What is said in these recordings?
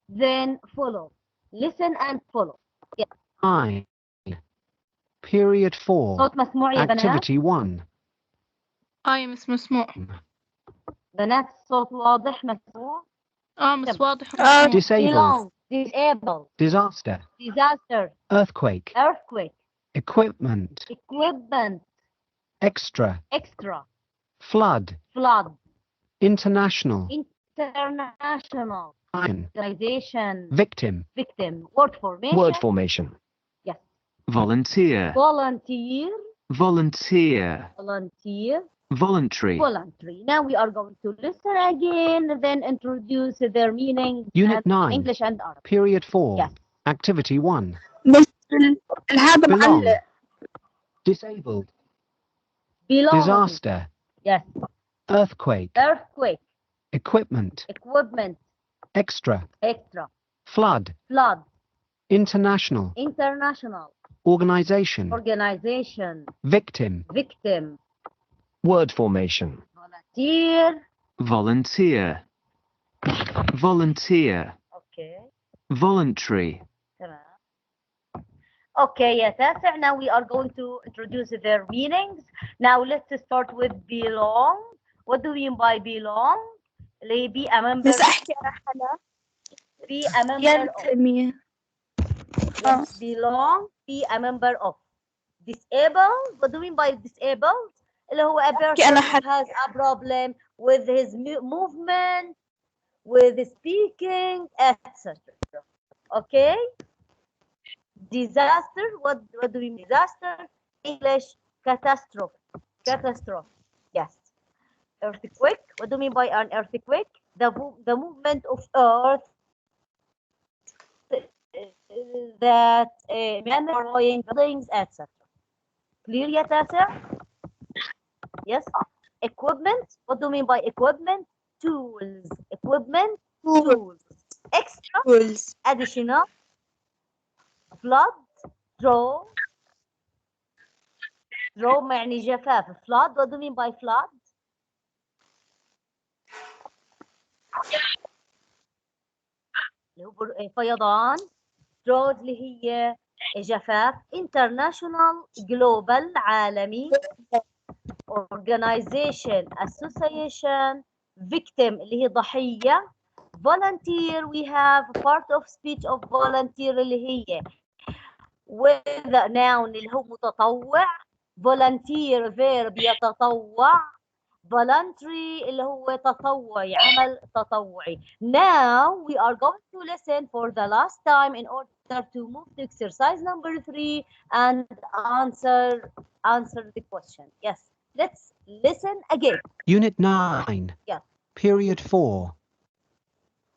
then follow. Listen and follow. Yes. 9. Period 4. صوت مسموع يا بنات؟ Activity 1. يا مس مسموع. بنات الصوت واضح مسموع؟ مس واضح ومسموع. Disabled. Disabled. Disaster. Disaster. Earthquake. Earthquake. Equipment. Equipment. Extra. Extra. Flood. Flood. International. International. Organization. Victim. Victim. Word formation. Word formation. Yes. Volunteer. Volunteer. Volunteer. Volunteer. Voluntary. Voluntary. Now we are going to listen again, then introduce their meaning. Unit 9. English and Arabic. Period 4. Yes. Activity 1. بس هذا Belong. معلق. Disabled. Belong. Disaster. Yes. Earthquake. Earthquake. Equipment. Equipment. Extra. Extra. Flood. Flood. International. International. Organization. Organization. Victim. Victim. Word formation. Volunteer. Volunteer. Volunteer. Okay. Voluntary. تمام. Okay, يا تاسع. Now we are going to introduce their meanings. Now let's start with belong. What do we mean by belong? اللي be a member. بس أحكي أنا حلا. Be a member of. ينتمي. Yes, belong. Be a member of. Disabled. What do we mean by disabled? اللي هو a person who has a problem with his movement, with speaking, etc. Okay. Disaster. What do we mean? Disaster. English. Catastrophe. Catastrophe. Yes. Earthquake. What do we mean by an earthquake? The movement of earth that destroying buildings, etc. Clear يا تاسع? Yes. Equipment. What do we mean by equipment? Tools. Equipment. Tools. Extra. Tools. Additional. Flood. Draw. Draw معني جفاف. Flood. What do we mean by flood? اللي هو فيضان. Drought اللي هي جفاف. International. Global. عالمي. Organization. Association. Victim اللي هي ضحية. Volunteer. We have part of speech of volunteer اللي هي with noun اللي هو متطوع. Volunteer verb يتطوع. Voluntary اللي هو تطوعي. عمل تطوعي. Now we are going to listen for the last time in order to move to exercise number 3 and answer the question. Yes. Let's listen again. Unit 9. Yeah. Period 4.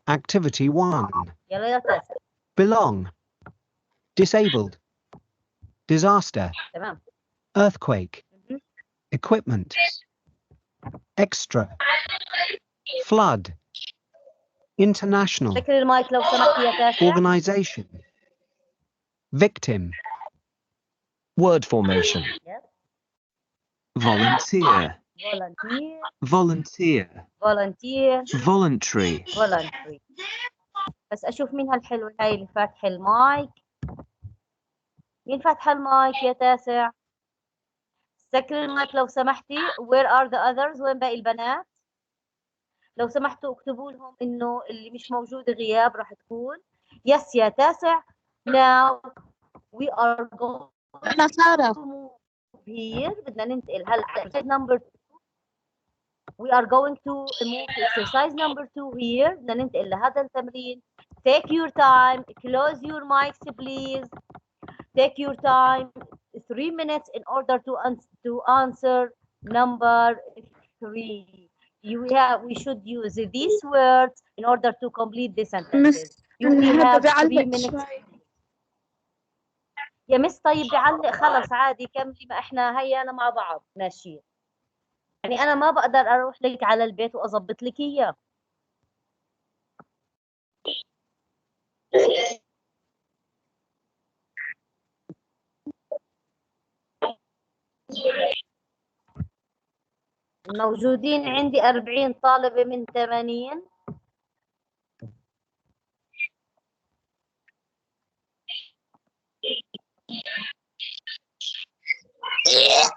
Activity 1. يلا يا تاسع. Belong. Disabled. Disaster. تمام. Earthquake. Equipment. Extra. Flood. International. شكل المايك لو سمحت يا تاسع. Organization. Victim. Word formation. Yes. Volunteer. Volunteer. Volunteer. Volunteer. Voluntary. Voluntary. بس أشوف مين هالحلو هاي اللي فاتح المايك. مين فاتح المايك يا تاسع؟ سكر المايك لو سمحتي. Where are the others؟ وين باقي البنات؟ لو سمحتوا اكتبوا لهم إنه اللي مش موجود غياب راح تكون. Yes يا تاسع. Now we are going أنا سارة. to move here. بدنا ننتقل هلا على exercise number 2. We are going to move to exercise number 2 here. بدنا ننتقل لهذا التمرين. Take your time. Close your mics please. Take your time. 3 minutes in order to answer number 3. We should use these words in order to complete the sentences. You only have 3 minutes. يا مس طيب بعلق خلص عادي كملي. ما احنا هيانا مع بعض ماشيين. يعني انا ما بقدر اروح لك على البيت واظبط لك اياه. موجودين عندي 40 طالبة من 80. يس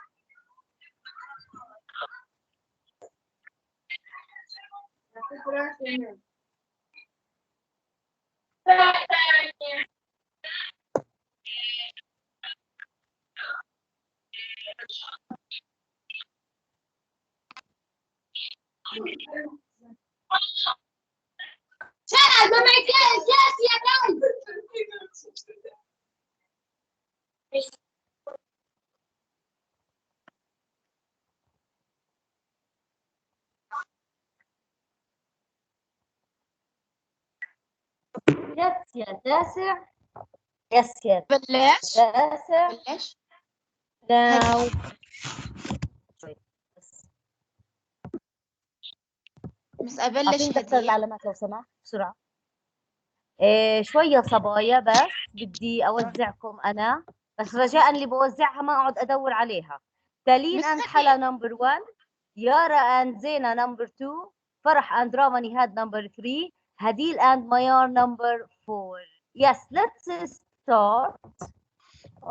يا تاسع. يس يا بلاش تاسع. بلاش ناو بس أبلش عارفين دفتر هدية. العلامات لو سمحت بسرعة. شوية صبايا بس بدي أوزعكم أنا، بس رجاء اللي بوزعها ما أقعد أدور عليها. تالين أند حلا نمبر 1، يارا أند زينة نمبر 2، فرح أند راما نهاد نمبر 3، هديل أند ميار نمبر 4. Yes, let's start.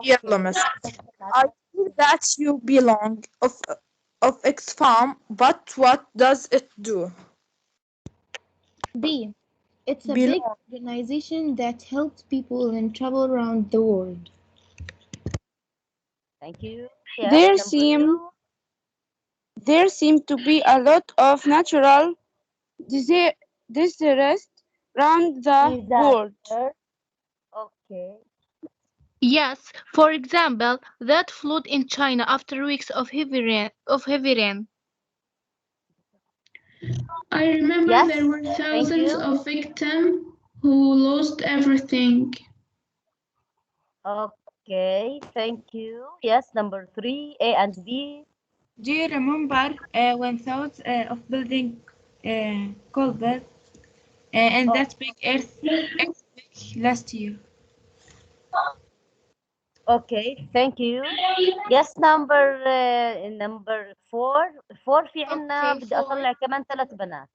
يلا مس. I see that you belong of X farm, but what does it do? B. It's a Belong. big organization that helps people in trouble around the world. Thank you. There Yes, There seem to be a lot of natural disasters around the world. Okay. Yes, for example, that flood in China after weeks of heavy rain. I remember Yes, there were thank thousands you. of victims who lost everything. Okay, thank you. Yes, number 3, A and B. Do you remember when thoughts of building collapsed and that big earthquake last year? Okay, thank you. Yes, number 4 في عنا. Okay, بدي أطلع كمان 3 بنات.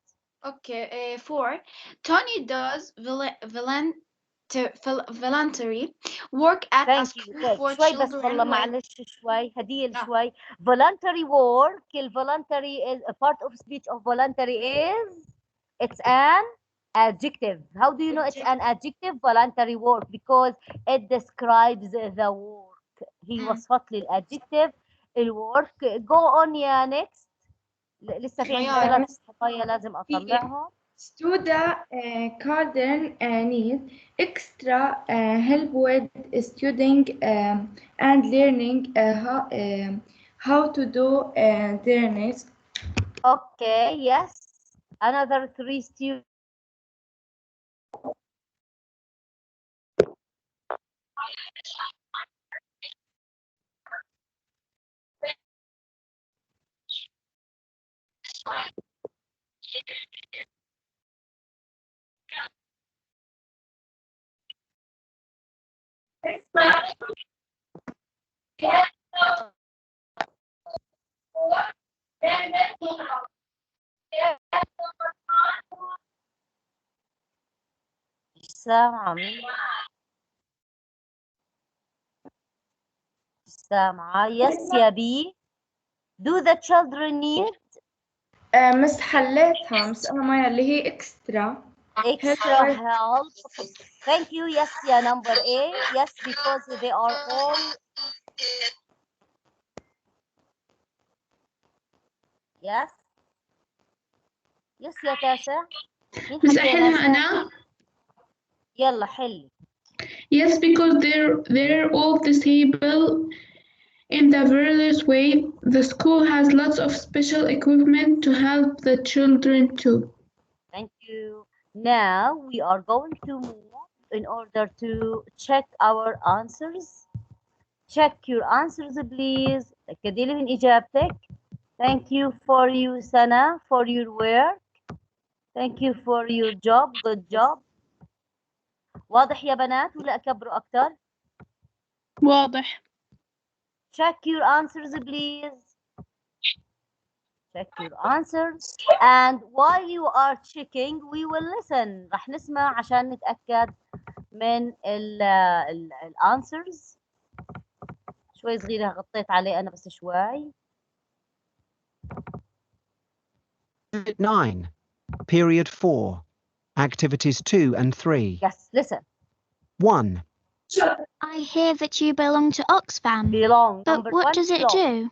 Okay, 4. Tony does voluntary work at a Thank you. school Good. for شوي بس children والله with معلش شوي هديل نعم. شوي. Voluntary work. Voluntary is a part of speech of voluntary is it's an adjective. How do you know it's an adjective? Voluntary work because it describes the work. هي وصفت لي الادجكتيف الورك. Go on يا next. لسه في عندي ميار. 3 خطايا لازم أطلعهم. Student garden need extra help with studying and learning how to do their next. Okay, yes. Another 3 students. سامعة. Yes يا بي. Do the children need مس حليتها مس أنا مايا اللي هي extra help? Thank you. Yes يا number A. Yes, because they are all. Yes. Yes يا تاسع. بس أحلها أنا. يلا حلي. Yes, because they're all disabled in the various way. The school has lots of special equipment to help the children too. Thank you. Now we are going to move in order to check our answers. Check your answers, please. تأكدي لي من إجابتك. Thank you for you, Sana, for your work. Thank you for your job. Good job. واضح يا بنات ولا أكبروا أكتر؟ واضح. Check your answers, please. Check your answers. And while you are checking, we will listen. رح نسمع عشان نتأكد من ال answers. شوي صغيرة غطيت عليه أنا بس شوي. Unit 9, Period 4, Activities 2 and 3. Yes, listen. 1. I hear that you belong to Oxfam. Belong. But Number what one, does it belong. do?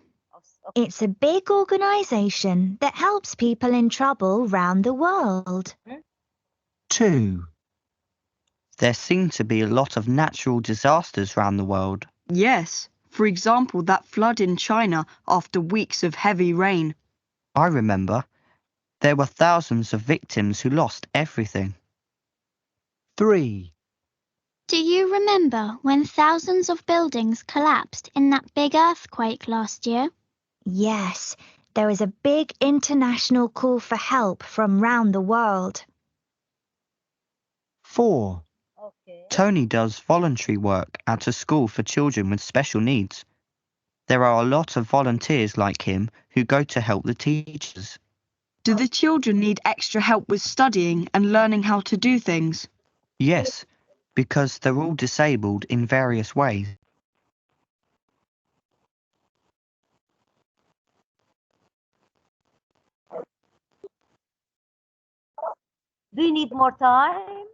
Okay. It's a big organisation that helps people in trouble round the world. 2. There seem to be a lot of natural disasters around the world. Yes, for example, that flood in China after weeks of heavy rain. I remember there were thousands of victims who lost everything. 3. Do you remember when thousands of buildings collapsed in that big earthquake last year? Yes, there was a big international call for help from round the world. 4. Okay. Tony does voluntary work at a school for children with special needs. There are a lot of volunteers like him who go to help the teachers. Do the children need extra help with studying and learning how to do things? Yes, because they're all disabled in various ways. Do you need more time?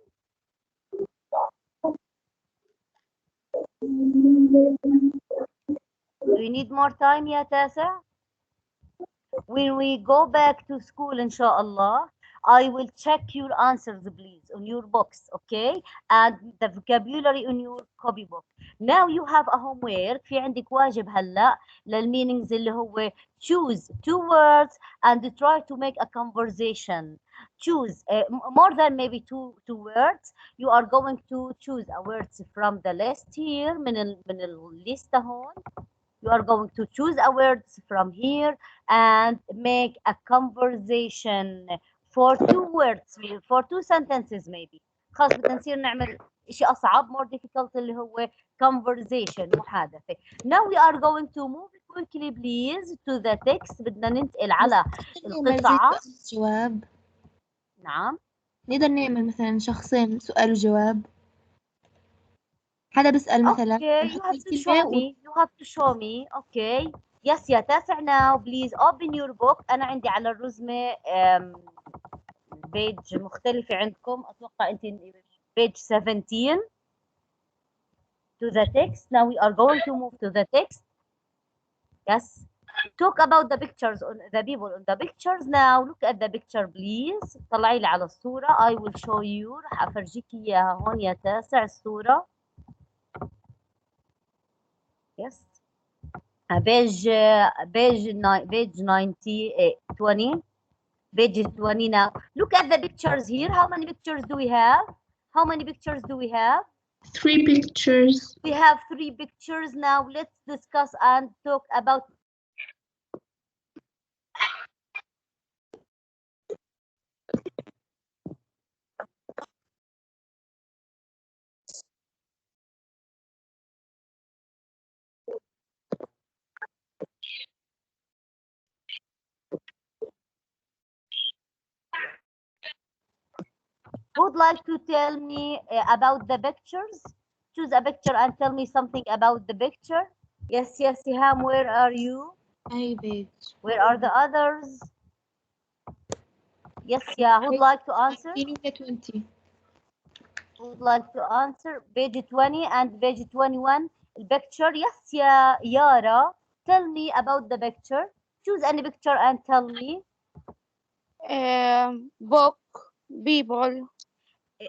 Do you need more time, يا تاسع? When we go back to school, inshallah, I will check your answers, please, on your books, okay? And the vocabulary on your copybook. Now you have a homework. في عندك واجب هلا للmeanings اللي هو choose 2 words and try to make a conversation. Choose more than maybe two words. You are going to choose a words from the list here من الليستة هون. You are going to choose a words from here and make a conversation for 2 words, for 2 sentences maybe. خلاص بدنا نصير نعمل شيء أصعب, more difficult اللي هو conversation, محادثة. Now we are going to move quickly please to the text. بدنا ننتقل على القطعة. جواب. نعم. نقدر نعمل مثلا شخصين سؤال وجواب. حدا بسأل مثلا. Okay, you have to show me. You have to show me. Okay. Yes, يا تاسع now please open your book. أنا عندي على الرزمة page مختلفة عندكم. أتوقع أنت page 17 to the text. Now we are going to move to the text. Yes. Talk about the pictures on the people on the pictures. Now look at the picture please. طلعي لي على الصورة. I will show you. رح أفرجيك إياها هون يا تاسع الصورة. Yes. Page 20. Page 20 now. Look at the pictures here. How many pictures do we have? How many pictures do we have? 3 pictures. We have 3 pictures. Now let's discuss and talk about. Would like to tell me about the pictures? Choose a picture and tell me something about the picture. Yes, Siham, where are you? أي page. Where are the others? Yes, yeah, who'd like to answer? 20. Who'd like to answer? Page 20 and page 21. The picture, yes, yeah, Yara. Tell me about the picture. Choose any picture and tell me. Book, people.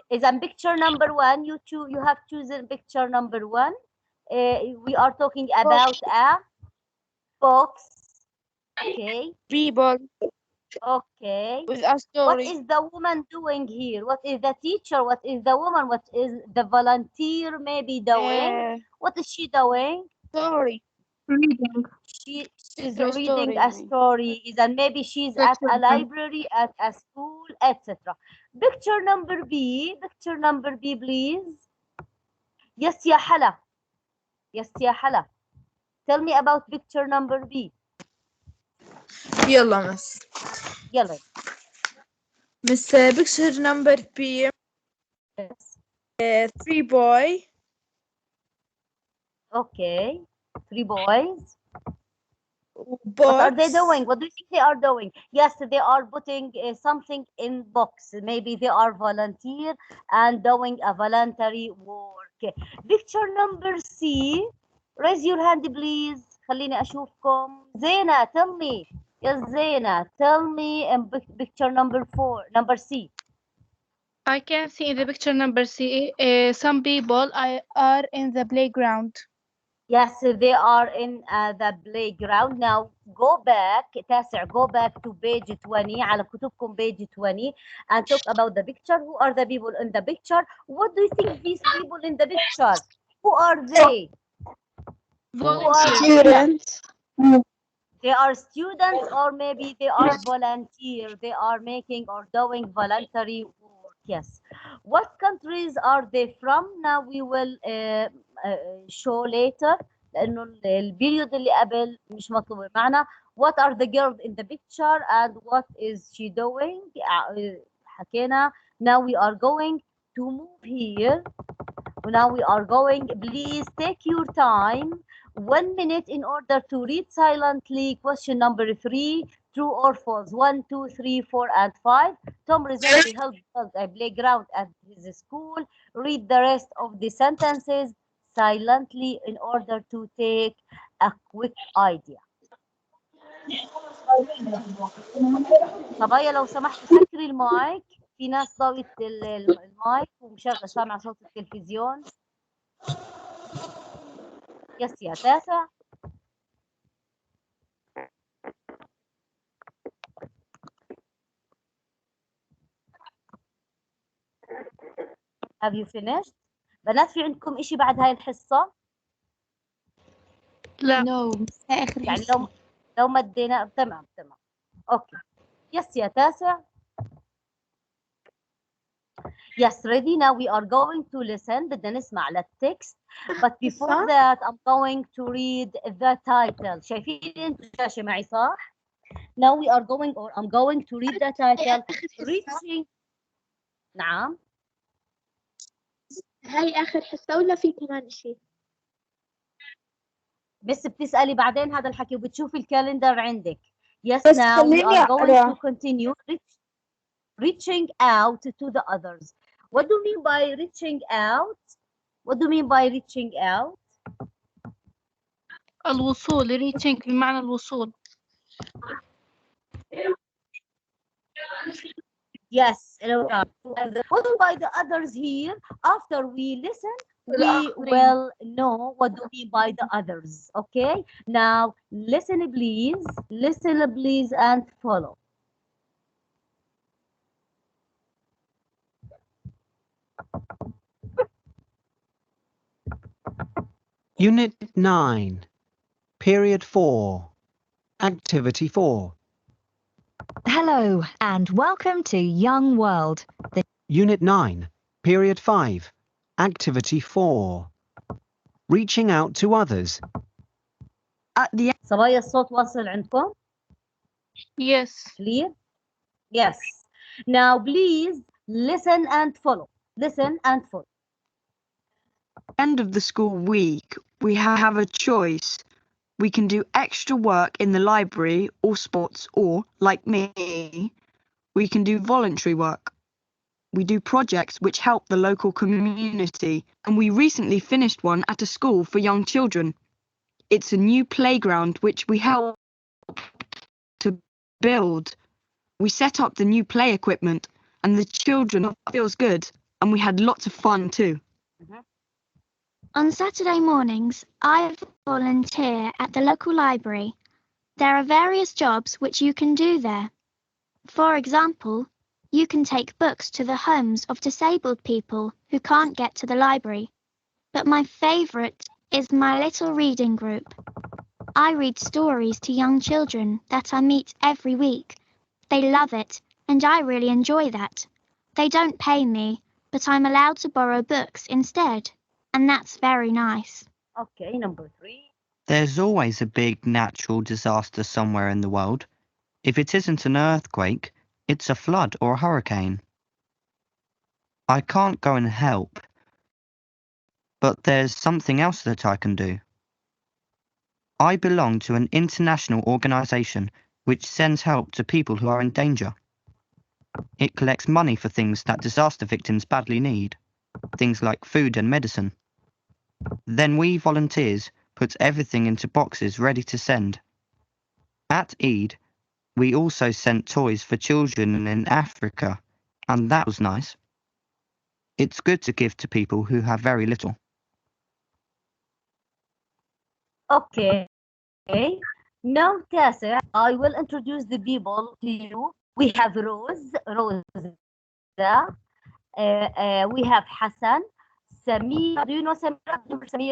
Is a picture number 1. You have chosen picture number 1. We are talking about a box. Okay. People. Okay. With a story. What is the woman doing here? What is the teacher? What is the woman? What is the volunteer maybe doing? What is she doing? Story. Reading. She's reading a story. And maybe she's at a library, at a school, etc. Picture number B. Picture number B, please. Yes, ya Hala. Yes, ya Hala. Tell me about picture number B. يلا مس. يلا. Miss picture number B. Yes. 3 boy. Okay. 3 boys. What are they doing? What do you think they are doing? Yes, they are putting something in box. Maybe they are volunteer and doing a voluntary work. Picture number C. Raise your hand, please. خليني أشوفكم. زينة, tell me. Yes, Zena, tell me in picture number C. I can see in the picture number C, some people are in the playground. Yes, they are in the playground. Now go back, تاسع, go back to page 20, على كتبكم page 20, and talk about the picture. Who are the people in the picture? What do you think these people in the picture? Who are they? Students. They are students, or maybe they are volunteer. They are making or doing voluntary work. Yes. What countries are they from? Now we will show later. لأنه البيريود اللي قبل مش مطلوب معنا. What are the girls in the picture and what is she doing? حكينا. Now we are going to move here. Now we are going. Please take your time. 1 minute in order to read silently question number 3, true or false. 1, 2, 3, 4, and 5. Tom recently held a playground at his school. Read the rest of the sentences silently in order to take a quick idea. صبايا لو سمحت سكري المايك. في ناس ضاوية المايك ومشغل سامع صوت التلفزيون. يس يا تاسع. Have you finished? بنات في عندكم إشي بعد هاي الحصة؟ لا. آخر يعني لو مدينا تمام. أوكي. يس يا تاسع. Yes, ready. Now we are going to listen. بدنا نسمع للتكست. But before that, I'm going to read the title. شايفين انتوا الشاشة معي صح؟ Now we are going, or I'm going to read the title. Reaching. نعم. هاي آخر حصة ولا في كمان شيء؟ بس بتسألي بعدين هذا الحكي وبتشوفي الكالندر عندك. Yes, بس now we خليني are going أقرأ. to continue reaching out to the others. What do you mean by reaching out? What do you mean by reaching out? الوصول. reaching بمعنى الوصول. Yes. What do by the others here? After we listen, we will know what do we mean by the others. Okay. Now listen, please. Listen, please, and follow. Unit 9, Period 4, Activity 4. Hello and welcome to Young World. Unit 9, Period 5, Activity 4. Reaching out to others. At the صبايا الصوت واصل عندكم؟ Yes. Clear? Yes. Now please listen and follow. Listen and follow. end of the school week, we have a choice. We can do extra work in the library or sports, or, like me, we can do voluntary work. We do projects which help the local community, and we recently finished one at a school for young children. It's a new playground which we helped to build. We set up the new play equipment, and the children feels good, and we had lots of fun too. On Saturday mornings, I volunteer at the local library. There are various jobs which you can do there. For example, you can take books to the homes of disabled people who can't get to the library. But my favourite is my little reading group. I read stories to young children that I meet every week. They love it, and I really enjoy that. They don't pay me, but I'm allowed to borrow books instead, and that's very nice. Okay, number 3. There's always a big natural disaster somewhere in the world. If it isn't an earthquake, it's a flood or a hurricane. I can't go and help, but there's something else that I can do. I belong to an international organisation which sends help to people who are in danger. It collects money for things that disaster victims badly need, things like food and medicine. Then we volunteers put everything into boxes ready to send. At Eid, we also sent toys for children in Africa, and that was nice. It's good to give to people who have very little. Okay. Now, Tasa, I will introduce the people to you. We have Rose, we have Hassan, Samir. Do you know Samir?